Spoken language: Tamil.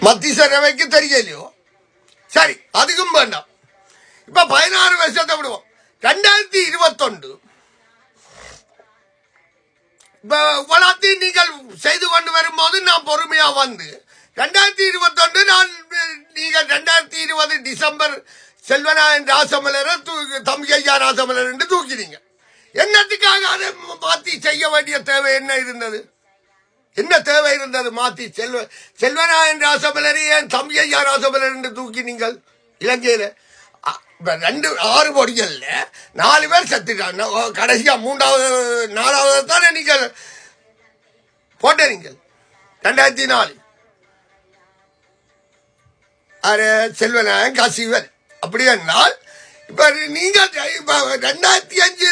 மத்திய தெரியலையோ? சரி, அதுக்கும் வேண்டாம். இப்ப 16 வருஷத்தை விடுவோம். 2021 இப்ப இவ்வளத்தையும் நீங்கள் செய்து கொண்டு வரும்போது நான் பொறுமையா வந்து 2021 நான் நீங்கள் 2020 டிசம்பர் செல்வநாயன் ராசமலரை தம்பி ஐயா ராசமலர் என்று தூக்கினீங்க. என்னத்துக்காக அதை மாத்தி செய்ய வேண்டிய தேவை என்ன இருந்தது? என்ன தேவை இருந்தது? மாத்தி செல்வநாயன் ராசமலரை ஏன் தம்பி ஐயா ராசமலர் என்று தூக்கி நீங்கள் இலங்கையில 6 பொடிகள்ல 4 பேர் செத்துட்டாங்க. கடைசியா 3வது 4வது தானே நீங்கள் போட்டீங்க 2004. செல்வநாயன் கசிவன். அப்படி என்றால் இப்ப நீங்க 2005